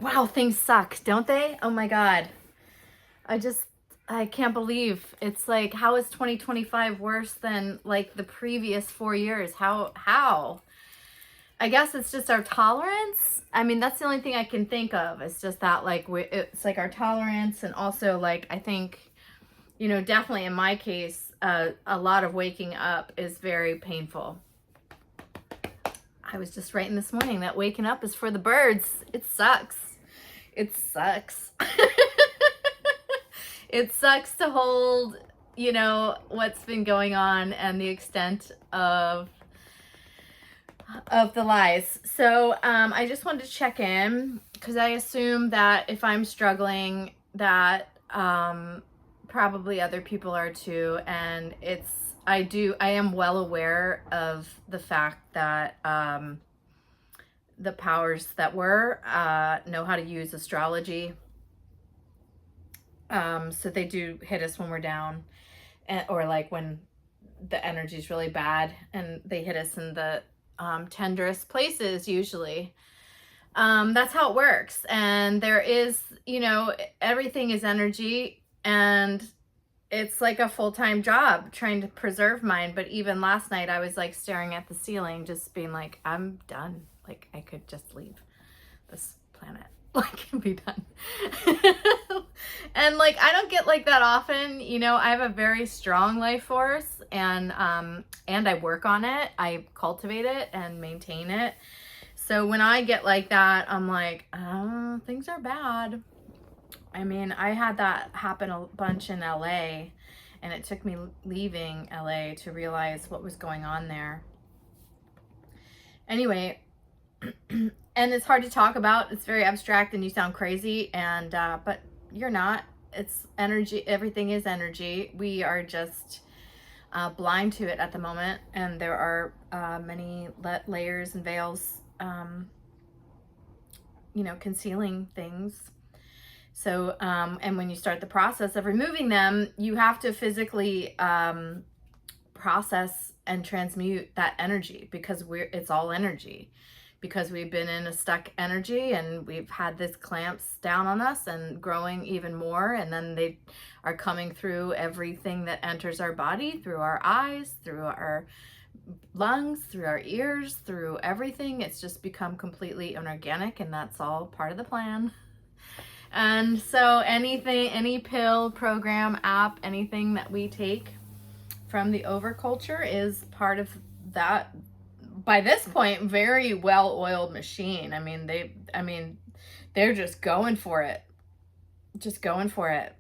Wow, things suck, don't they? Oh my God. I can't believe it's like, how is 2025 worse than like the previous 4 years? How? I guess it's just our tolerance. I mean, that's the only thing I can think of. It's just that like it's like our tolerance, and also like I think, definitely in my case, a lot of waking up is very painful. I was just writing this morning that waking up is for the birds. It sucks. It sucks. It sucks to hold, what's been going on and the extent of the lies. So I just wanted to check in because I assume that if I'm struggling, that probably other people are too. And I am well aware of the fact that the powers that were know how to use astrology. So they do hit us when we're down, or like when the energy is really bad, and they hit us in the tenderest places usually. That's how it works. And there is, everything is energy, and it's like a full-time job trying to preserve mine. But even last night I was like staring at the ceiling, just being like, I'm done. Like I could just leave this planet, like, and be done. And like I don't get like that often. I have a very strong life force, and I work on it. I cultivate it and maintain it. So when I get like that, I'm like, oh, things are bad. I mean, I had that happen a bunch in LA, and it took me leaving LA to realize what was going on there. Anyway, and it's hard to talk about. It's very abstract and you sound crazy, and but you're not. It's energy. Everything is energy. We are just blind to it at the moment, and there are many layers and veils, concealing things. So, and when you start the process of removing them, you have to physically process and transmute that energy, because it's all energy, because we've been in a stuck energy, and we've had this clamps down on us and growing even more. And then they are coming through everything that enters our body, through our eyes, through our lungs, through our ears, through everything. It's just become completely inorganic, and that's all part of the plan. And so any pill, program, app, anything that we take from the overculture is part of that, by this point, very well-oiled machine. I mean, they're just going for it. Just going for it.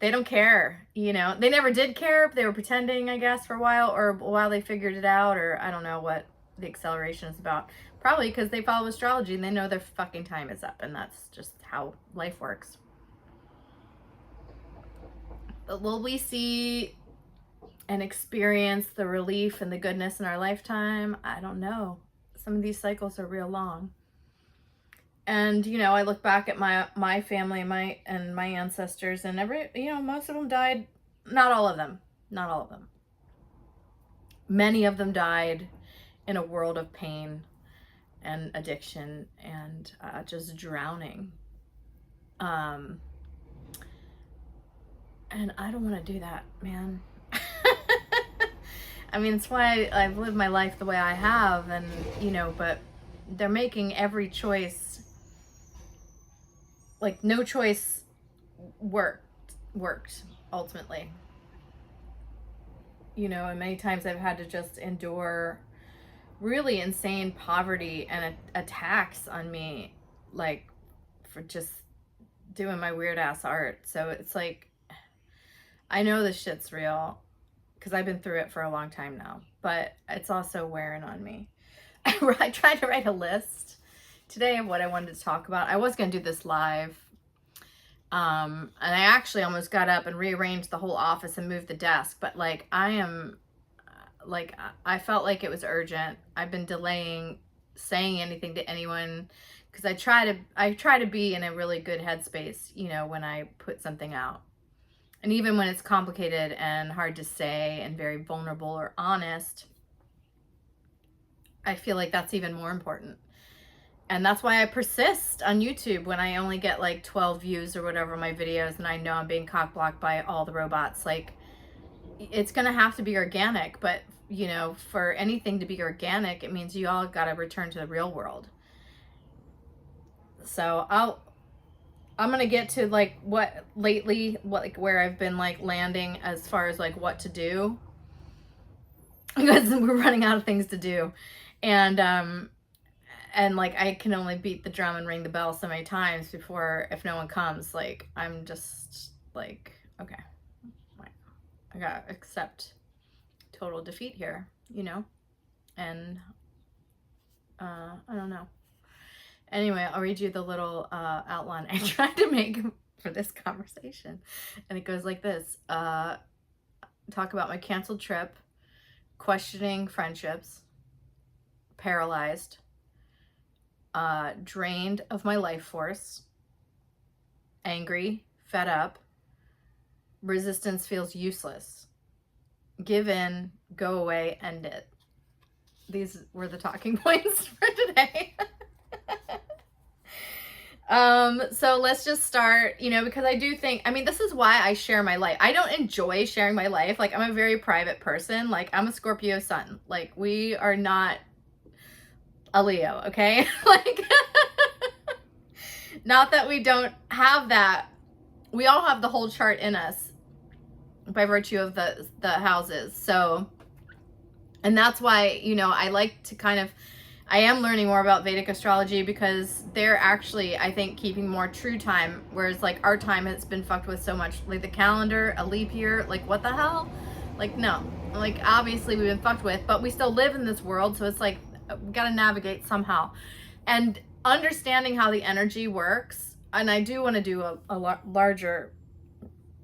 They don't care, They never did care. They were pretending, I guess, for a while, or while they figured it out, or I don't know what the acceleration is about. Probably because they follow astrology and they know their fucking time is up, and that's just how life works. But will we see and experience the relief and the goodness in our lifetime? I don't know. Some of these cycles are real long. And, I look back at my family, my ancestors, and most of them died. Not all of them. Not all of them. Many of them died in a world of pain and addiction and just drowning. And I don't want to do that, man. I mean, it's why I've lived my life the way I have, and but they're making every choice. Like no choice worked ultimately. And many times I've had to just endure really insane poverty and attacks on me, like for just doing my weird ass art. So it's like, I know this shit's real because I've been through it for a long time now, but it's also wearing on me. I tried to write a list today of what I wanted to talk about. I was going to do this live. And I actually almost got up and rearranged the whole office and moved the desk, but like I felt like it was urgent. I've been delaying saying anything to anyone because I try to be in a really good headspace, when I put something out. And even when it's complicated and hard to say and very vulnerable or honest, I feel like that's even more important. And that's why I persist on YouTube when I only get like 12 views or whatever my videos, and I know I'm being cock blocked by all the robots. Like, it's gonna have to be organic, but you know, for anything to be organic, it means you all gotta return to the real world. So I'm gonna get to like what lately, what like where I've been like landing as far as like what to do, because we're running out of things to do. And like I can only beat the drum and ring the bell so many times before, if no one comes, like I'm just like, okay, I gotta accept total defeat here, you know? And I don't know. Anyway, I'll read you the little outline I tried to make for this conversation. And it goes like this. Talk about my canceled trip, questioning friendships, paralyzed, drained of my life force, angry, fed up, resistance feels useless, give in, go away, end it. These were the talking points for today. So let's just start, you know, because I do think, I mean, this is why I share my life. I don't enjoy sharing my life. Like, I'm a very private person. Like, I'm a Scorpio sun. Like, we are not a Leo, okay? Like, not that we don't have that. We all have the whole chart in us by virtue of the houses. So, and that's why, you know, I like to kind of, I am learning more about Vedic astrology because they're actually, I think, keeping more true time, whereas like our time has been fucked with so much. Like the calendar, a leap year, like what the hell? Like, no. Like, obviously we've been fucked with, but we still live in this world, so it's like we gotta navigate somehow. And understanding how the energy works, and I do want to do a larger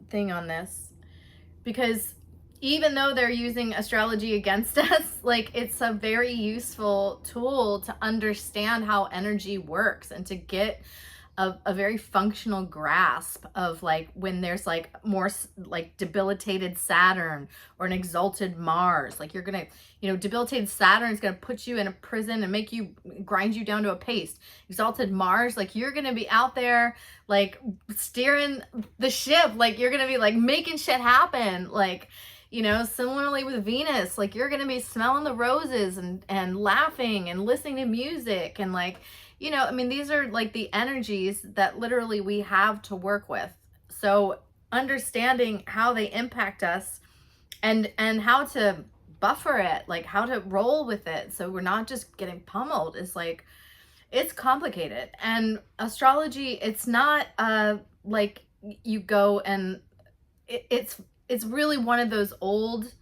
thing on this, because even though they're using astrology against us, like, it's a very useful tool to understand how energy works and to get a very functional grasp of like when there's like more like debilitated Saturn or an exalted Mars. Like, you're gonna, you know, debilitated Saturn is gonna put you in a prison and make you, grind you down to a paste. Exalted Mars, like, you're gonna be out there like steering the ship, like you're gonna be like making shit happen. Like, you know, similarly with Venus, like you're gonna be smelling the roses and laughing and listening to music and like, you know, I mean, these are like the energies that literally we have to work with. So understanding how they impact us and how to buffer it, like how to roll with it so we're not just getting pummeled, is like, it's complicated. And astrology, it's not like you go and it's really one of those old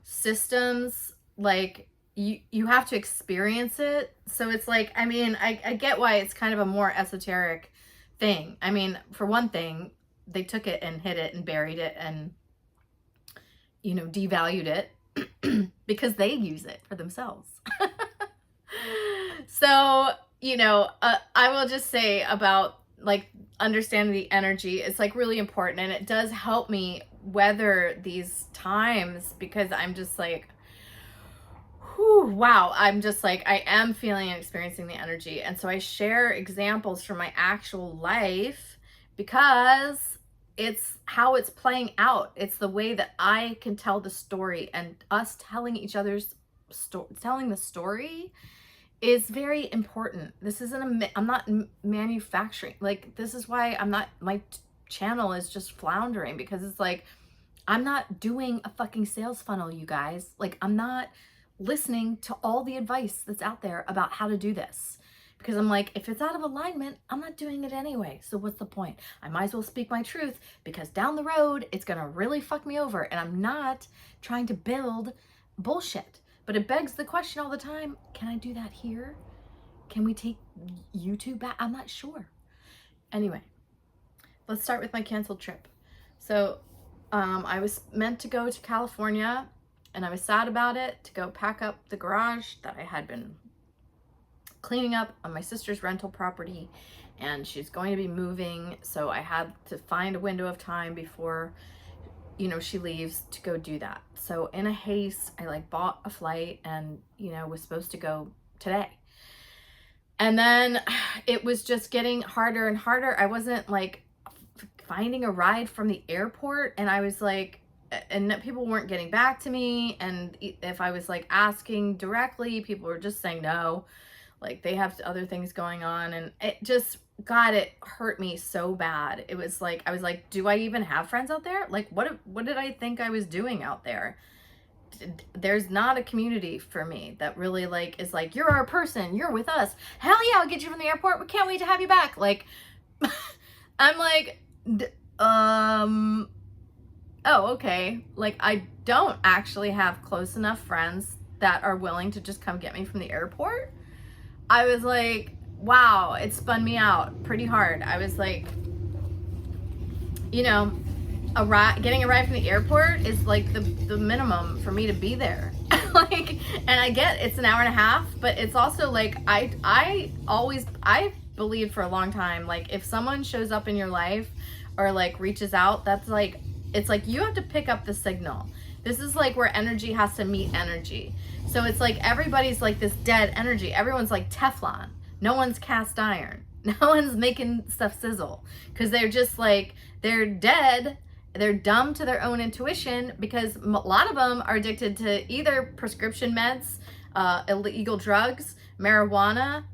systems. Like, you have to experience it. So it's like, I mean, I get why it's kind of a more esoteric thing. I mean, for one thing, they took it and hid it and buried it and, you know, devalued it because they use it for themselves. So, you know, I will just say about like understanding the energy, it's like really important, and it does help me weather these times, because I'm just like, whew, wow, I'm just like, I am feeling and experiencing the energy. And so I share examples from my actual life because it's how it's playing out. It's the way that I can tell the story, and us telling each other's story, telling the story is very important. This isn't I'm not manufacturing. Like, this is why I'm not, my channel is just floundering, because it's like, I'm not doing a fucking sales funnel, you guys. Like, I'm not listening to all the advice that's out there about how to do this, because I'm like, if it's out of alignment, I'm not doing it anyway. So what's the point? I might as well speak my truth, because down the road, it's gonna really fuck me over, and I'm not trying to build bullshit. But it begs the question all the time, can I do that here? Can we take YouTube back? I'm not sure. Anyway, let's start with my canceled trip. So I was meant to go to California, and I was sad about it, to go pack up the garage that I had been cleaning up on my sister's rental property, and she's going to be moving. So I had to find a window of time before, you know, she leaves to go do that. So in a haste, I like bought a flight and, you know, was supposed to go today. And then it was just getting harder and harder. I wasn't like finding a ride from the airport, and I was like, and people weren't getting back to me. And if I was like asking directly, people were just saying no, like they have other things going on. And it just, God, it hurt me so bad. It was like, I was like, do I even have friends out there? Like, what did I think I was doing out there? There's not a community for me that really like is like, you're our person, you're with us, hell yeah, I'll get you from the airport, we can't wait to have you back. Like I'm like, oh, okay. Like, I don't actually have close enough friends that are willing to just come get me from the airport. I was like, wow, it spun me out pretty hard. I was like, you know, getting a ride from the airport is like the minimum for me to be there. Like, and I get it's an hour and a half, but it's also like, I believed for a long time, like if someone shows up in your life or like reaches out, that's like, it's like you have to pick up the signal. This is like where energy has to meet energy. So it's like everybody's like this dead energy. Everyone's like Teflon. No one's cast iron. No one's making stuff sizzle because they're just like, they're dead. They're dumb to their own intuition because a lot of them are addicted to either prescription meds, illegal drugs, marijuana.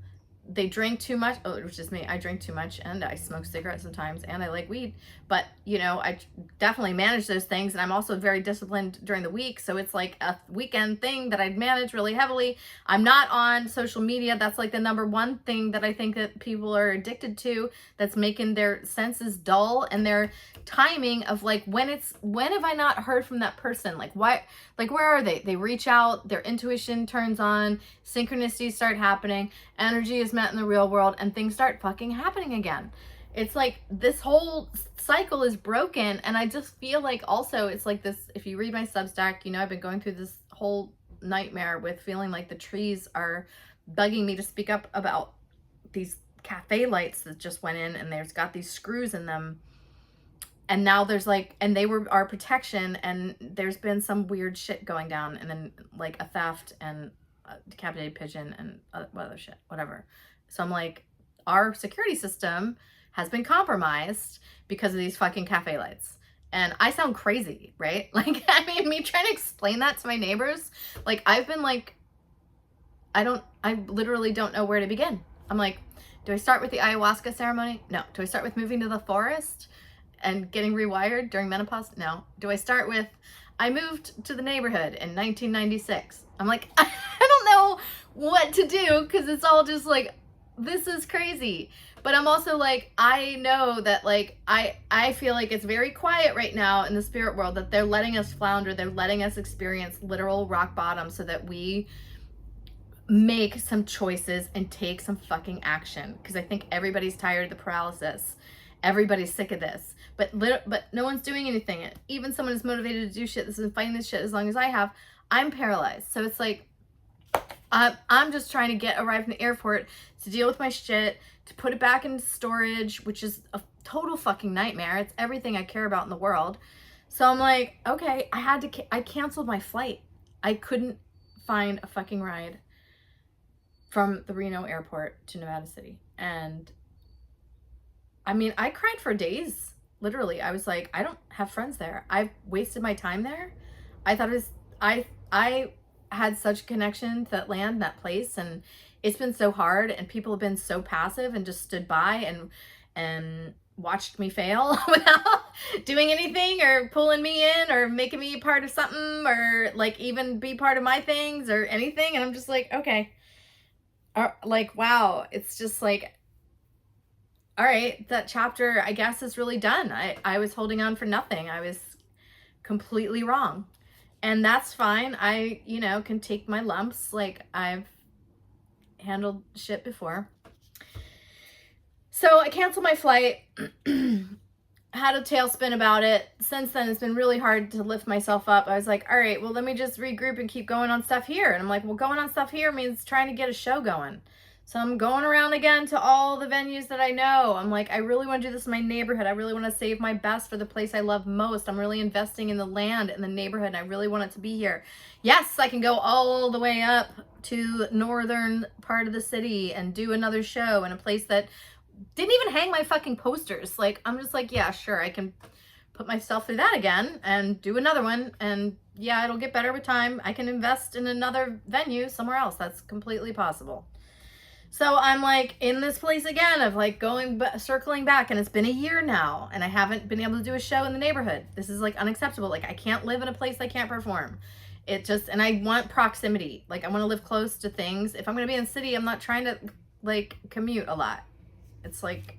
They drink too much. Oh, it was just me. I drink too much and I smoke cigarettes sometimes and I like weed. But, you know, I definitely manage those things. And I'm also very disciplined during the week. So it's like a weekend thing that I'd manage really heavily. I'm not on social media. That's like the number one thing that I think that people are addicted to, that's making their senses dull and their timing of like, when have I not heard from that person? Like, why, like, where are they? They reach out, their intuition turns on, synchronicities start happening, energy is met in the real world, and things start fucking happening again. It's like this whole cycle is broken. And I just feel like also it's like this, if you read my Substack, you know, I've been going through this whole nightmare with feeling like the trees are bugging me to speak up about these cafe lights that just went in and there's got these screws in them. And now there's like, and they were our protection, and there's been some weird shit going down, and then like a theft and a decapitated pigeon and other shit, whatever. So I'm like, our security system has been compromised because of these fucking cafe lights. And I sound crazy, right? Like, I mean, me trying to explain that to my neighbors, like I've been like, I literally don't know where to begin. I'm like, do I start with the ayahuasca ceremony? No. Do I start with moving to the forest and getting rewired during menopause? No. Do I start with, I moved to the neighborhood in 1996? I'm like, I don't know what to do because it's all just like, this is crazy. But I'm also like, I know that like, I feel like it's very quiet right now in the spirit world, that they're letting us flounder. They're letting us experience literal rock bottom so that we make some choices and take some fucking action. Because I think everybody's tired of the paralysis. Everybody's sick of this, but no one's doing anything. Even someone who's motivated to do shit, this is fighting this shit as long as I have, I'm paralyzed. So it's like, I'm just trying to get a ride from the airport to deal with my shit, to put it back into storage, which is a total fucking nightmare. It's everything I care about in the world. So I'm like, okay, I canceled my flight. I couldn't find a fucking ride from the Reno airport to Nevada City. And I mean, I cried for days, literally. I was like, I don't have friends there. I've wasted my time there. I thought it was, I had such a connection to that land, that place, and it's been so hard, and people have been so passive and just stood by and watched me fail without doing anything or pulling me in or making me part of something or like even be part of my things or anything. And I'm just like, okay. Like, wow. It's just like, all right, that chapter, I guess, is really done. I was holding on for nothing. I was completely wrong. And that's fine. I, you know, can take my lumps. Like, I've handled shit before. So I canceled my flight. Had a tailspin about it. Since then, it's been really hard to lift myself up. I was like, all right, well, let me just regroup and keep going on stuff here. And I'm like, well, going on stuff here means trying to get a show going. So I'm going around again to all the venues that I know. I'm like, I really want to do this in my neighborhood. I really want to save my best for the place I love most. I'm really investing in the land and the neighborhood, and I really want it to be here. Yes, I can go all the way up to northern part of the city and do another show in a place that didn't even hang my fucking posters. Like, I'm just like, yeah, sure, I can put myself through that again and do another one. And yeah, it'll get better with time. I can invest in another venue somewhere else. That's completely possible. So I'm like in this place again of like circling back, and it's been a year now and I haven't been able to do a show in the neighborhood. This is like unacceptable. Like, I can't live in a place I can't perform. And I want proximity. Like, I want to live close to things. If I'm going to be in the city, I'm not trying to like commute a lot. It's like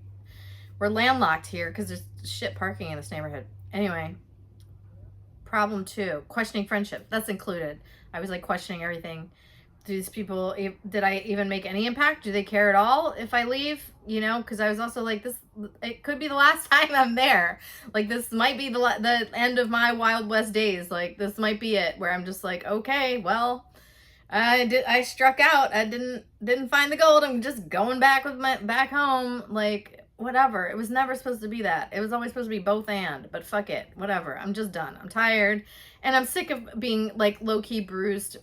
we're landlocked here because there's shit parking in this neighborhood. Anyway, problem 2, questioning friendship. That's included. I was like questioning everything. Do these people, did I even make any impact? Do they care at all if I leave? You know, because I was also like, it could be the last time I'm there. Like, this might be the end of my Wild West days. Like, this might be it, where I'm just like, okay, well, I struck out. I didn't find the gold. I'm just going back home. Like, whatever. It was never supposed to be that. It was always supposed to be both and, but fuck it. Whatever. I'm just done. I'm tired. And I'm sick of being like low-key bruised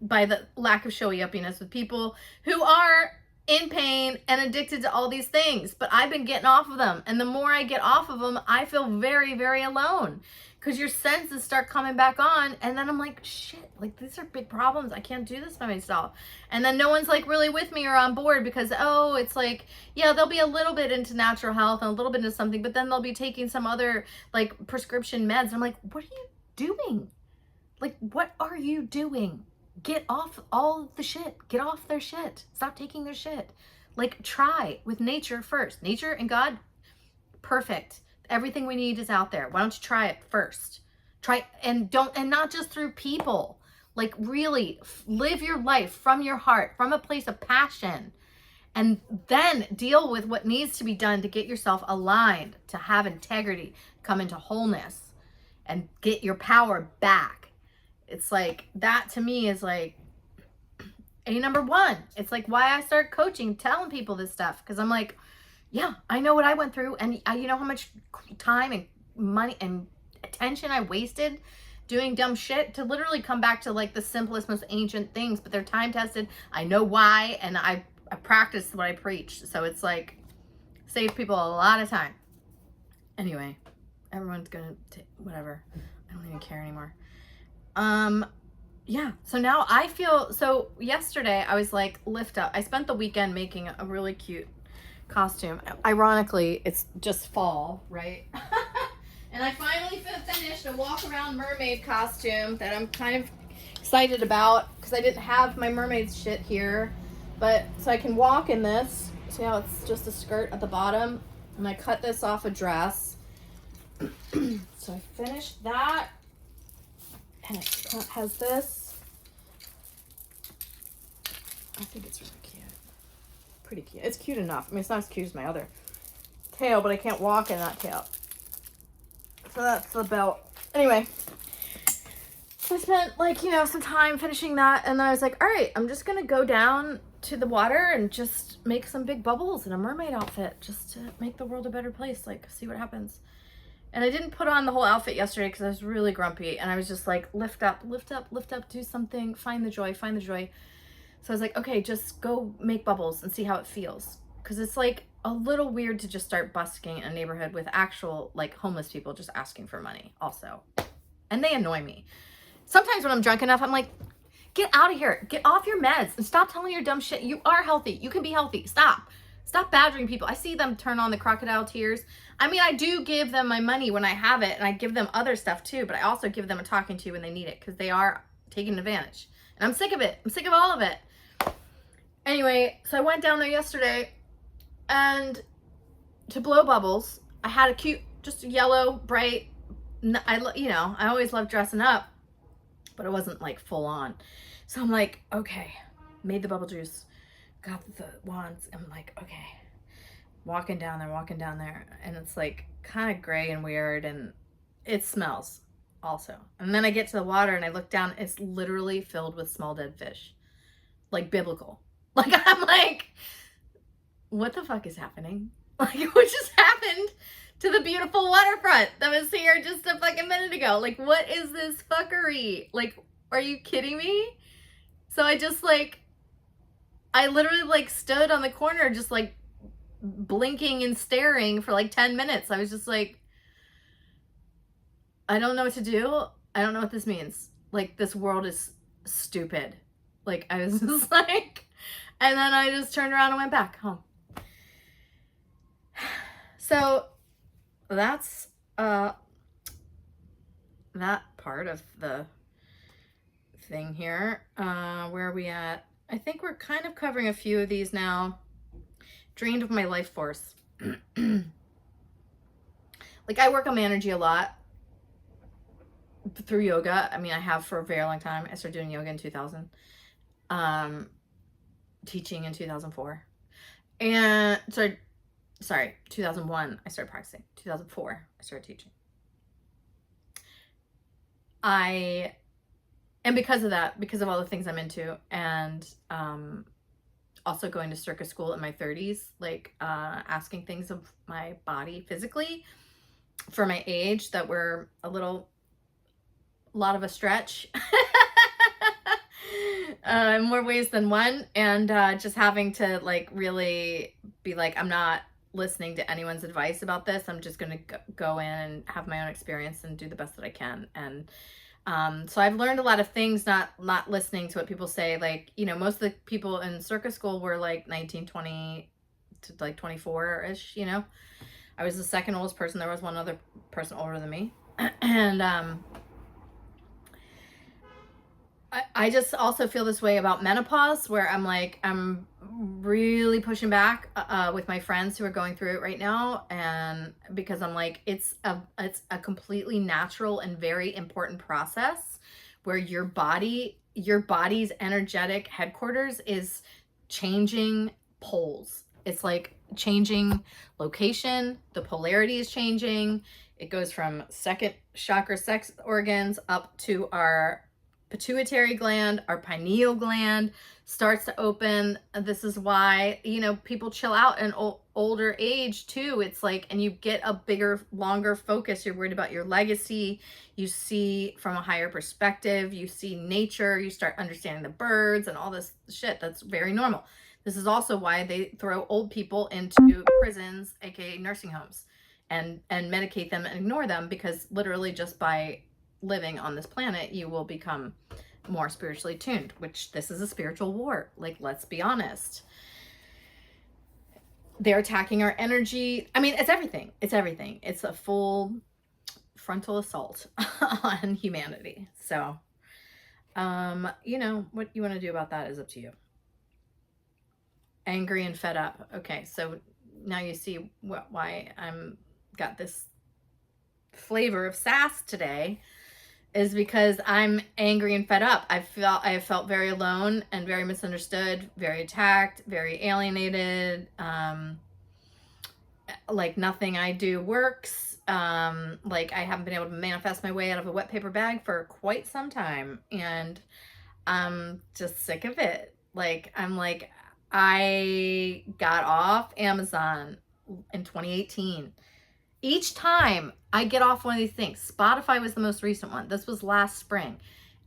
by the lack of showy uppiness with people who are in pain and addicted to all these things. But I've been getting off of them. And the more I get off of them, I feel very, very alone. Because your senses start coming back on, and then I'm like, shit, like, these are big problems. I can't do this by myself. And then no one's like really with me or on board because, oh, it's like, yeah, they'll be a little bit into natural health and a little bit into something, but then they'll be taking some other like prescription meds. I'm like, what are you doing? Like, what are you doing? Get off all the shit. Get off their shit. Stop taking their shit. Like, try with nature first. Nature and God, perfect. Everything we need is out there. Why don't you try it first? Try, and not just through people. Like, really live your life from your heart, from a place of passion, and then deal with what needs to be done to get yourself aligned, to have integrity, come into wholeness, and get your power back. It's like, that to me is like number 1. It's like why I started coaching, telling people this stuff, because I'm like, yeah, I know what I went through, and you know how much time and money and attention I wasted doing dumb shit to literally come back to like the simplest, most ancient things, but they're time tested. I know why, and I practice what I preach. So it's like, save people a lot of time. Anyway, everyone's gonna whatever. I don't even care anymore. Yeah, so now I feel, so yesterday I was like, lift up. I spent the weekend making a really cute costume. Ironically, it's just fall, right? And I finally finished a walk around mermaid costume that I'm kind of excited about, because I didn't have my mermaid shit here, but so I can walk in this. See how it's just a skirt at the bottom, and I cut this off a dress. So I finished that, and it has this. I think it's really cute. Pretty cute. It's cute enough. I mean, it's not as cute as my other tail, but I can't walk in that tail. So that's the belt. Anyway, so I spent like, you know, some time finishing that, and then I was like, all right, I'm just gonna go down to the water and just make some big bubbles in a mermaid outfit, just to make the world a better place, like see what happens. And I didn't put on the whole outfit yesterday because I was really grumpy, and I was just like, lift up, lift up, lift up, do something, find the joy, find the joy. So I was like, okay, just go make bubbles and see how it feels. Because it's like a little weird to just start busking a neighborhood with actual like homeless people just asking for money also. And they annoy me. Sometimes when I'm drunk enough, I'm like, get out of here. Get off your meds and stop telling your dumb shit. You are healthy. You can be healthy. Stop. Stop badgering people. I see them turn on the crocodile tears. I mean, I do give them my money when I have it, and I give them other stuff too, but I also give them a talking to when they need it, because they are taking advantage. And I'm sick of it. I'm sick of all of it. Anyway, so I went down there yesterday, and to blow bubbles, I had a cute, just yellow, bright, I always love dressing up, but it wasn't like full on. So I'm like, okay, made the bubble juice, got the wands. I'm like, okay, walking down there, and it's like kind of gray and weird, and it smells also. And then I get to the water and I look down, it's literally filled with small dead fish, like biblical. Like, I'm like, what the fuck is happening? Like, what just happened to the beautiful waterfront that was here just a fucking minute ago? Like, what is this fuckery? Like, are you kidding me? So I just like, I literally like stood on the corner just like blinking and staring for like 10 minutes. I was just like, I don't know what to do. I don't know what this means. Like, this world is stupid. Like, I was just like, and then I just turned around and went back home. So that's that part of the thing here. Where are we at? I think we're kind of covering a few of these now. Drained of my life force. Like, I work on my energy a lot through yoga. I mean, I have for a very long time. I started doing yoga in 2000. Teaching in 2004. And sorry, 2001 I started practicing. 2004 I started teaching. And because of that, because of all the things I'm into, and also going to circus school in my 30s, like asking things of my body physically for my age that were a lot of a stretch in more ways than one, and just having to like really be like, I'm not listening to anyone's advice about this. I'm just going to go in and have my own experience and do the best that I can. And so I've learned a lot of things, not listening to what people say. Like, you know, most of the people in circus school were like 19, 20 to like 24-ish, you know. I was the second oldest person. There was one other person older than me. And I just also feel this way about menopause, where I'm like, I'm really pushing back with my friends who are going through it right now. And because I'm like, it's a completely natural and very important process where your body's energetic headquarters is changing poles. It's like changing location. The polarity is changing. It goes from second chakra sex organs up to our pituitary gland. Our pineal gland starts to open. This is why, you know, people chill out in older age too. It's like, and you get a bigger, longer focus. You're worried about your legacy. You see from a higher perspective. You see nature. You start understanding the birds and all this shit. That's very normal. This is also why they throw old people into prisons, aka nursing homes, and medicate them and ignore them, because literally just by living on this planet, you will become more spiritually tuned, which this is a spiritual war. Like, let's be honest. They're attacking our energy. I mean, it's everything. It's everything. It's a full frontal assault on humanity. So, you know, what you want to do about that is up to you. Angry and fed up. Okay, so now you see why I'm got this flavor of sass today, is because I'm angry and fed up. I have felt very alone and very misunderstood, very attacked, very alienated. Like nothing I do works. Like I haven't been able to manifest my way out of a wet paper bag for quite some time, and I'm just sick of it. Like, I'm like, I got off Amazon in 2018. Each time I get off one of these things, Spotify was the most recent one. This was last spring.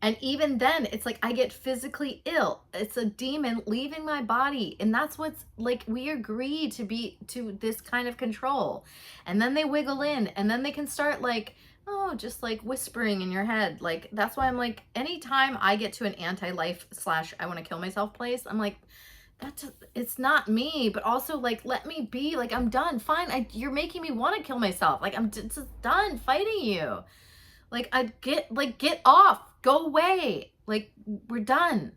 And even then, it's like I get physically ill. It's a demon leaving my body. And that's what's like, we agree to this kind of control. And then they wiggle in, and then they can start like, oh, just like whispering in your head. Like, that's why I'm like, anytime I get to an anti-life / I want to kill myself place, I'm like, it's not me. But also, like, let me be. Like, I'm done. Fine. You're making me want to kill myself. Like, I'm just done fighting you. Like, get off. Go away. Like, we're done.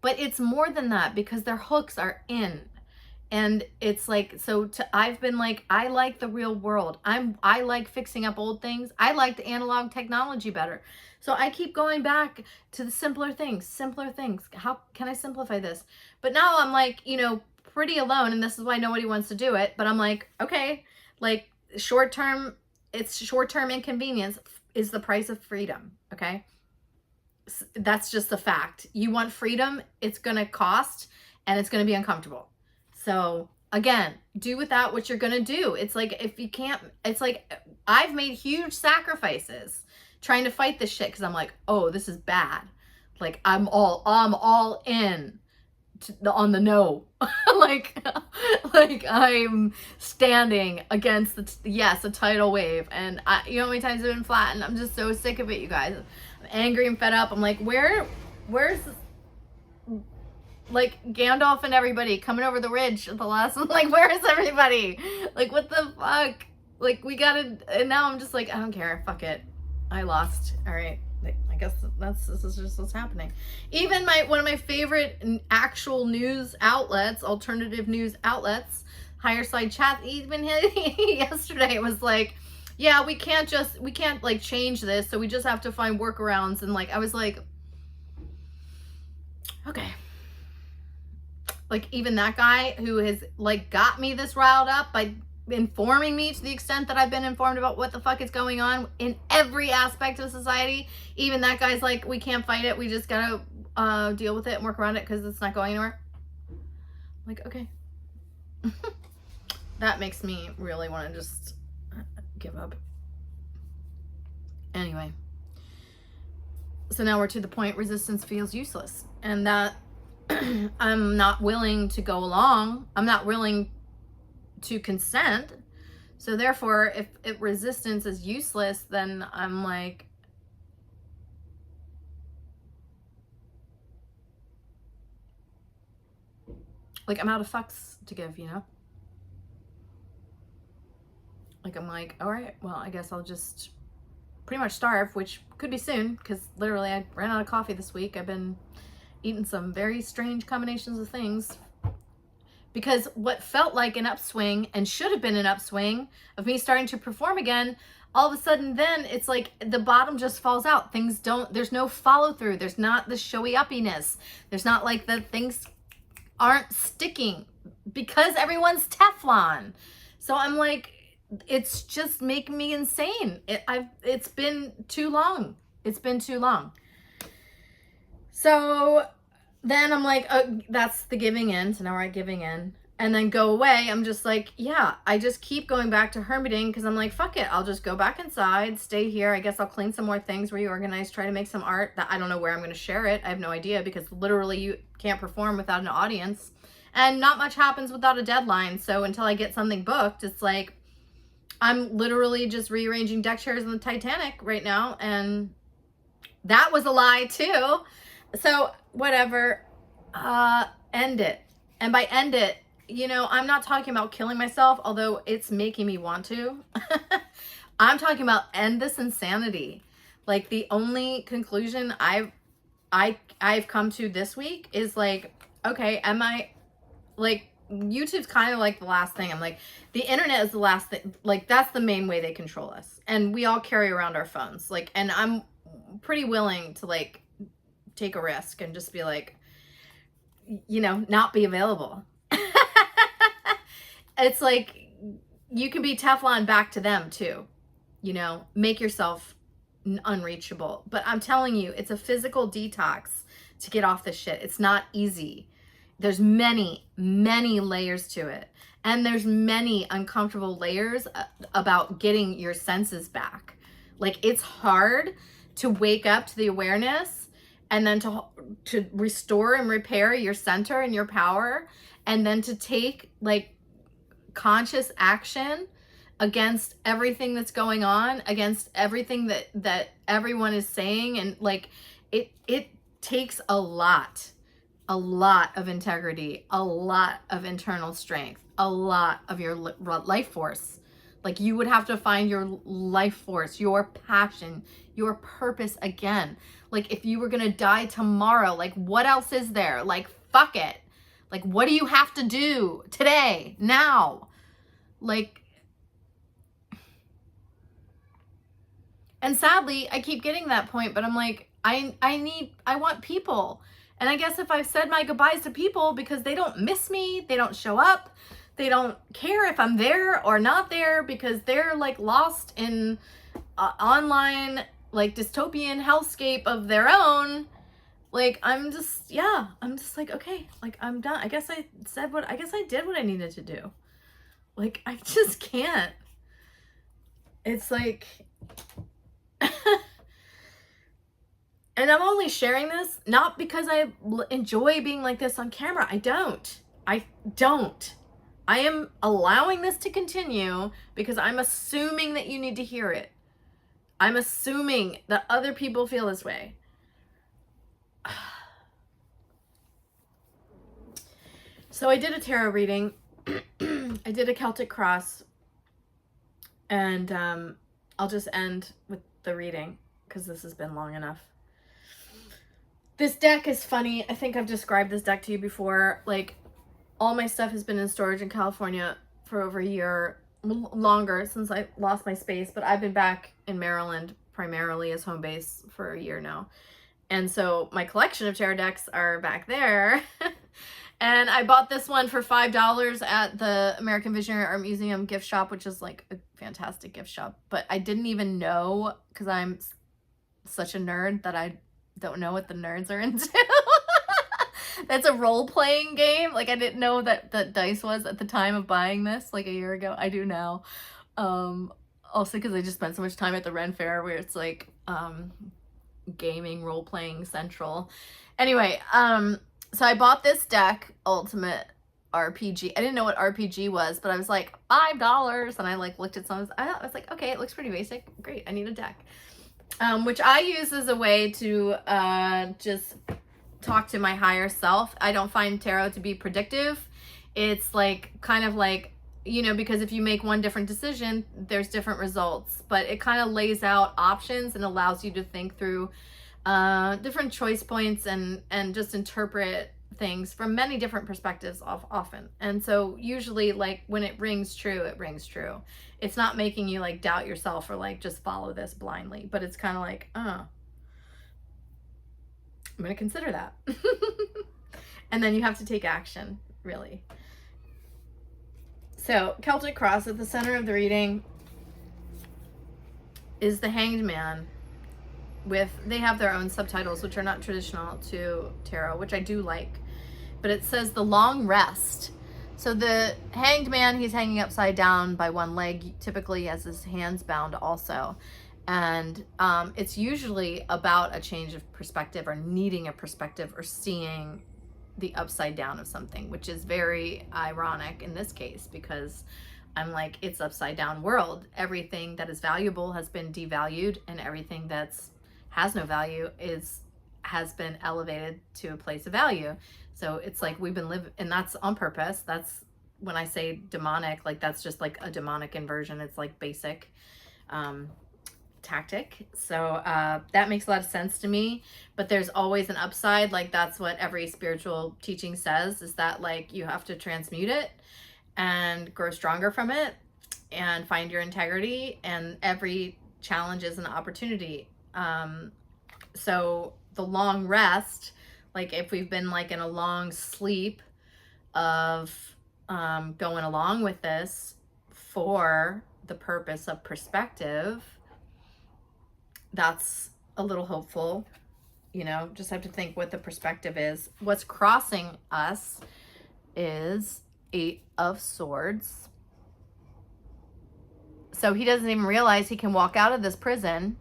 But it's more than that, because their hooks are in. And it's like, I've been like, I like the real world. I like fixing up old things. I like the analog technology better. So I keep going back to the simpler things. How can I simplify this? But now I'm like, you know, pretty alone, and this is why nobody wants to do it. But I'm like, okay, like short-term inconvenience is the price of freedom. Okay. That's just a fact. You want freedom, it's going to cost, and it's going to be uncomfortable. So again, do with that what you're going to do. It's like, if you can't, it's like, I've made huge sacrifices trying to fight this shit, because I'm like, oh, this is bad. Like I'm all in on the no. like I'm standing against a tidal wave, and you know how many times I've been flat, and I'm just so sick of it, you guys. I'm angry and fed up. I'm like, where's like Gandalf and everybody coming over the ridge at the last one? Like, where is everybody? Like, what the fuck? Like, we gotta, and now I'm just like, I don't care, fuck it, I lost. All right, I guess this is just what's happening. Even one of my favorite actual news outlets, alternative news outlets, Higher Side Chat, even yesterday was like, yeah, we can't like change this, so we just have to find workarounds. And like, I was like, okay. Like, even that guy who has like got me this riled up by informing me to the extent that I've been informed about what the fuck is going on in every aspect of society, even that guy's like, we can't fight it, we just gotta deal with it and work around it because it's not going anywhere. I'm like, okay. That makes me really want to just give up. Anyway, so now we're to the point resistance feels useless, and that I'm not willing to go along. I'm not willing to consent. So therefore, if resistance is useless, then I'm like, I'm out of fucks to give, you know? Like, I'm like, all right, well, I guess I'll just pretty much starve, which could be soon, because literally I ran out of coffee this week. I've been eating some very strange combinations of things, because what felt like an upswing and should have been an upswing of me starting to perform again, all of a sudden then it's like the bottom just falls out. There's no follow through. There's not the showy uppiness. There's not like the things aren't sticking because everyone's Teflon. So I'm like, it's just making me insane. It's been too long. It's been too long. So then I'm like, oh, that's the giving in. So now we're at giving in. And then go away. I'm just like, yeah, I just keep going back to hermiting because I'm like, fuck it. I'll just go back inside, stay here. I guess I'll clean some more things, reorganize, try to make some art that I don't know where I'm going to share it. I have no idea, because literally you can't perform without an audience. And not much happens without a deadline. So until I get something booked, it's like, I'm literally just rearranging deck chairs in the Titanic right now. And that was a lie too. So whatever, end it. And by end it, you know, I'm not talking about killing myself, although it's making me want to. I'm talking about end this insanity. Like, the only conclusion I've come to this week is like, okay, am I, like, YouTube's kind of like the last thing. I'm like, the internet is the last thing. Like, that's the main way they control us. And we all carry around our phones. Like, and I'm pretty willing to like take a risk and just be like, you know, not be available. It's like, you can be Teflon back to them too, you know, make yourself unreachable. But I'm telling you, it's a physical detox to get off this shit. It's not easy. There's many, many layers to it. And there's many uncomfortable layers about getting your senses back. Like, it's hard to wake up to the awareness and then to restore and repair your center and your power, and then to take like conscious action against everything that's going on, against everything that everyone is saying. And like, it takes a lot of integrity, a lot of internal strength, a lot of your life force. Like, you would have to find your life force, your passion, your purpose again. Like, if you were gonna die tomorrow, like, what else is there? Like, fuck it. Like, what do you have to do today, now? Like, and sadly, I keep getting that point, but I'm like, I want people. And I guess if I've said my goodbyes to people because they don't miss me, they don't show up, they don't care if I'm there or not there, because they're like lost in online like dystopian hellscape of their own. Like, I'm just like, okay, like, I'm done. I guess I did what I needed to do. Like, I just can't. It's like, And I'm only sharing this not because I enjoy being like this on camera. I don't. I am allowing this to continue because I'm assuming that you need to hear it. I'm assuming that other people feel this way. So I did a tarot reading. I did a Celtic cross. And I'll just end with the reading because this has been long enough. This deck is funny. I think I've described this deck to you before. Like, all my stuff has been in storage in California for over a year, longer, since I lost my space. But I've been back in Maryland primarily as home base for a year now. And so my collection of tarot decks are back there. And I bought this one for $5 at the American Visionary Art Museum gift shop, which is like a fantastic gift shop. But I didn't even know, because I'm such a nerd that I don't know what the nerds are into. That's a role-playing game. Like, I didn't know that dice was at the time of buying this, like a year ago. I do now. Also because I just spent so much time at the Ren Fair where it's like gaming, role-playing central. Anyway, so I bought this deck, Ultimate RPG. I didn't know what RPG was, but I was like, $5. And I like looked at some. I was like, okay, it looks pretty basic. Great, I need a deck. Which I use as a way to just talk to my higher self. I don't find tarot to be predictive. It's like kind of like, you know, because if you make one different decision, there's different results. But it kind of lays out options and allows you to think through different choice points and just interpret things from many different perspectives often. And so usually, like, when it rings true, it rings true. It's not making you like doubt yourself or like just follow this blindly, but it's kind of like, oh, I'm going to consider that. And then you have to take action, really. So Celtic Cross, at the center of the reading is the Hanged Man. They have their own subtitles, which are not traditional to tarot, which I do like. But it says the long rest. So the Hanged Man, he's hanging upside down by one leg, typically has his hands bound also. And it's usually about a change of perspective, or needing a perspective, or seeing the upside down of something, which is very ironic in this case, because I'm like, it's upside down world. Everything that is valuable has been devalued, and everything that's has no value has been elevated to a place of value. So it's like we've been living, and that's on purpose. That's when I say demonic, like that's just like a demonic inversion. It's like basic tactic. So that makes a lot of sense to me. But there's always an upside. Like that's what every spiritual teaching says, is that like you have to transmute it and grow stronger from it and find your integrity, and every challenge is an opportunity. So the long rest, like if we've been like in a long sleep of going along with this for the purpose of perspective, that's a little hopeful. You know, just have to think what the perspective is. What's crossing us is 8 of Swords. So he doesn't even realize he can walk out of this prison.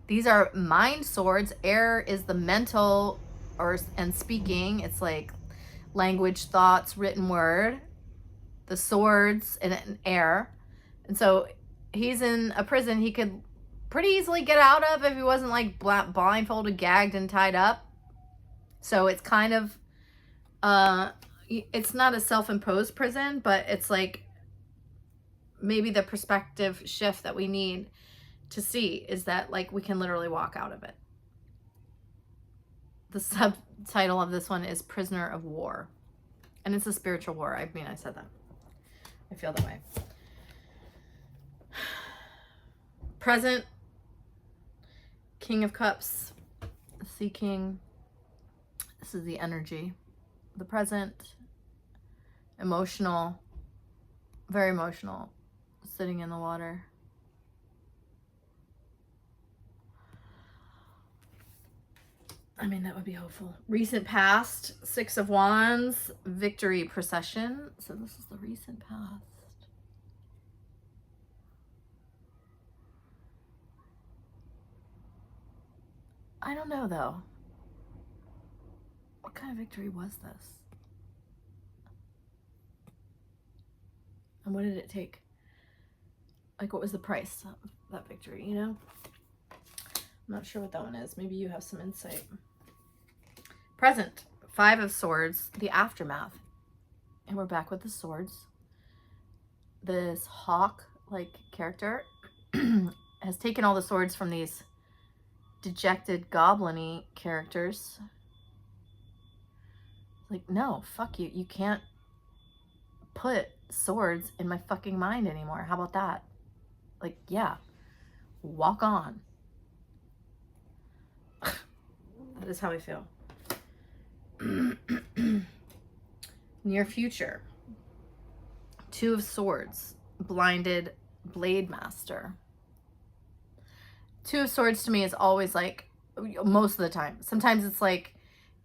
These are mind swords. Air is the mental and speaking. It's like language, thoughts, written word. The swords and air. And so he's in a prison he could pretty easily get out of if he wasn't like blindfolded, gagged, and tied up. So it's kind of, it's not a self-imposed prison, but it's like maybe the perspective shift that we need to see is that like we can literally walk out of it. The subtitle of this one is Prisoner of War. And it's a spiritual war. I mean, I said that. I feel that way. Present, King of Cups, Sea King. This is the energy. The present, emotional, very emotional, sitting in the water. I mean, that would be hopeful. Recent past, 6 of Wands, victory procession. So this is the recent past. I don't know though. What kind of victory was this? And what did it take? Like, what was the price of that victory, you know? I'm not sure what that one is. Maybe you have some insight. Present, 5 of Swords, the aftermath. And we're back with the swords. This hawk-like character has taken all the swords from these dejected goblin-y characters. Like, no, fuck you. You can't put swords in my fucking mind anymore. How about that? Like, yeah, walk on. That is how I feel. Near future. 2 of Swords, blinded blade master. 2 of Swords to me is always like, most of the time. Sometimes it's like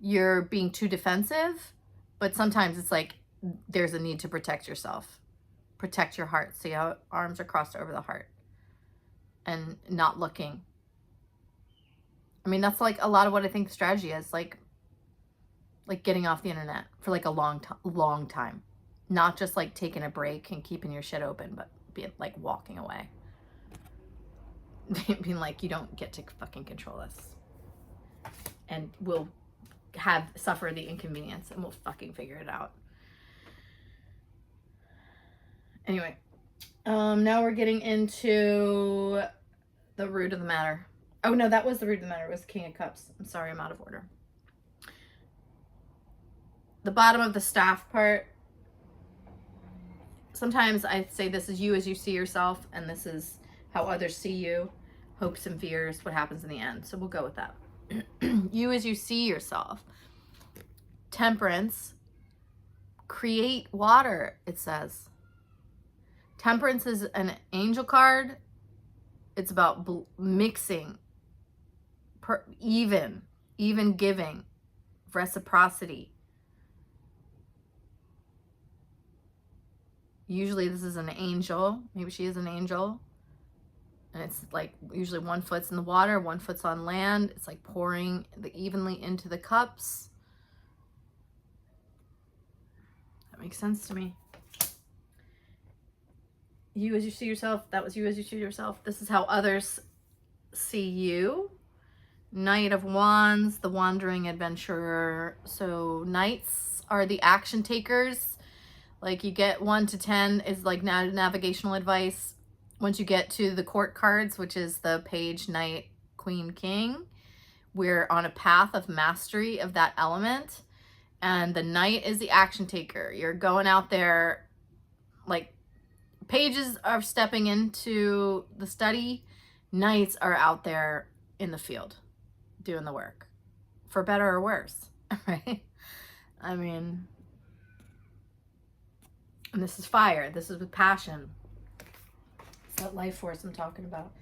you're being too defensive, but sometimes it's like there's a need to protect yourself. Protect your heart. See how arms are crossed over the heart and not looking. I mean, that's like a lot of what I think the strategy is, like getting off the internet for like a long time. Not just like taking a break and keeping your shit open, but being like walking away. Being like, you don't get to fucking control this. And we'll suffer the inconvenience and we'll fucking figure it out. Anyway, now we're getting into the root of the matter. Oh no, that was the root of the matter. It was King of Cups. I'm sorry, I'm out of order. The bottom of the staff part. Sometimes I say this is you as you see yourself, and this is how others see you. Hopes and fears, what happens in the end. So we'll go with that. You as you see yourself. Temperance. Create water, it says. Temperance is an angel card. It's about mixing. Even giving. Reciprocity. Usually this is an angel. Maybe she is an angel. And it's like usually 1 foot's in the water, 1 foot's on land. It's like pouring evenly into the cups. That makes sense to me. You as you see yourself. That was you as you see yourself. This is how others see you. Knight of Wands, the wandering adventurer. So knights are the action takers. Like you get 1 to 10 is like navigational advice. Once you get to the court cards, which is the page, knight, queen, king, we're on a path of mastery of that element. And the knight is the action taker. You're going out there, like pages are stepping into the study. Knights are out there in the field doing the work, for better or worse, right? I mean, and this is fire. This is with passion. It's that life force I'm talking about.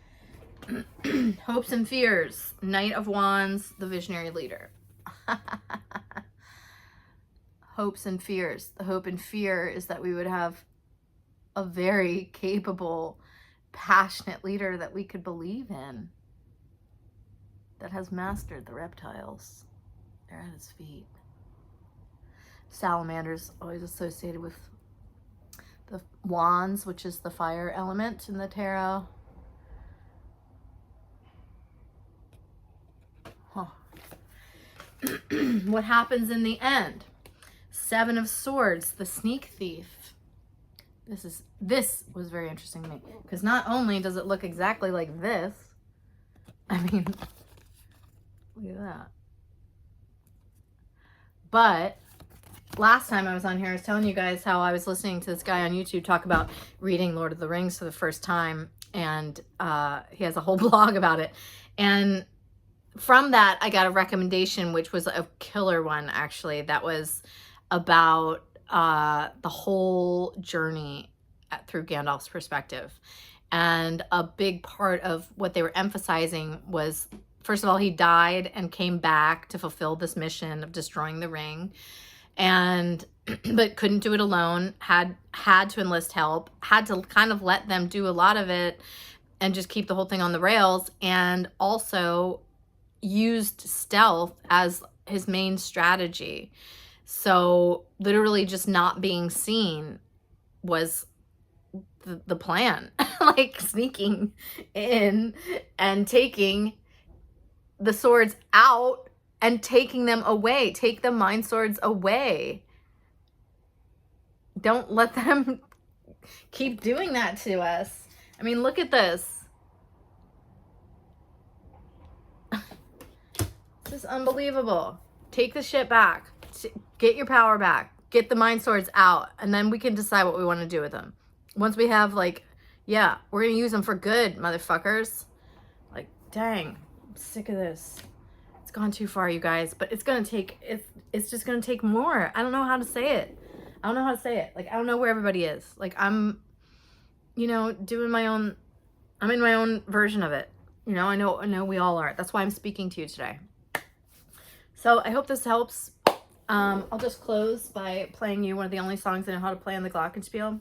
Hopes and fears. Knight of Wands, the visionary leader. Hopes and fears. The hope and fear is that we would have a very capable, passionate leader that we could believe in, that has mastered the reptiles. They're at his feet. Salamanders, always associated with the wands, which is the fire element in the tarot. Huh. What happens in the end? 7 of Swords, the sneak thief. This was very interesting to me, because not only does it look exactly like this, I mean, look at that. But last time I was on here, I was telling you guys how I was listening to this guy on YouTube talk about reading Lord of the Rings for the first time, and he has a whole blog about it. And from that, I got a recommendation, which was a killer one, actually, that was about the whole journey through Gandalf's perspective. And a big part of what they were emphasizing was, first of all, he died and came back to fulfill this mission of destroying the ring, and but couldn't do it alone, had to enlist help, had to kind of let them do a lot of it and just keep the whole thing on the rails. And also used stealth as his main strategy. So literally just not being seen was the plan. Like sneaking in and taking the swords out and taking them away. Take the mind swords away. Don't let them keep doing that to us. I mean, look at this. This is unbelievable. Take the shit back. Get your power back. Get the mind swords out. And then we can decide what we want to do with them. Once we have, like, yeah, we're going to use them for good, motherfuckers. Like, dang. I'm sick of this. It's gone too far, you guys. But it's going to take, it's just going to take more. I don't know how to say it. I don't know how to say it. Like, I don't know where everybody is. Like, I'm, you know, doing my own, I'm in my own version of it. You know, I know we all are. That's why I'm speaking to you today. So I hope this helps. I'll just close by playing you one of the only songs I know how to play on the glockenspiel.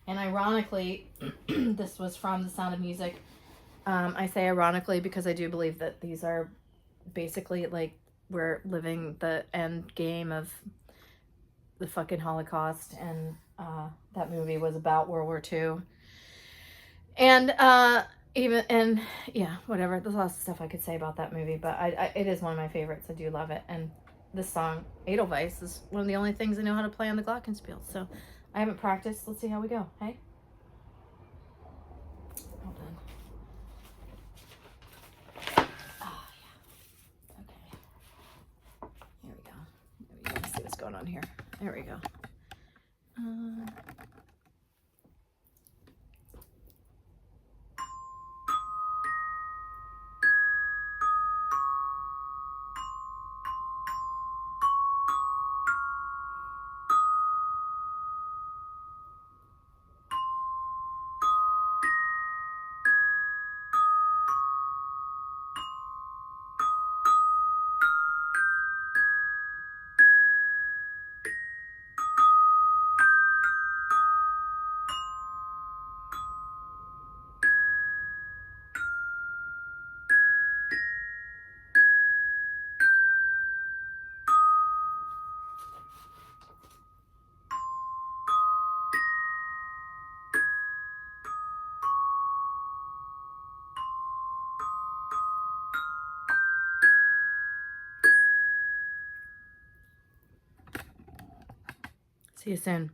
And ironically, this was from The Sound of Music. I say ironically because I do believe that these are basically like we're living the end game of the fucking Holocaust. And that movie was about World War II. And yeah, whatever. There's lots of stuff I could say about that movie, but it is one of my favorites. I do love it. And this song, Edelweiss, is one of the only things I know how to play on the glockenspiel. So I haven't practiced. Let's see how we go. Hey? Hold on. Oh, yeah. Okay. Here we go. Let me see what's going on here. There we go. See you soon.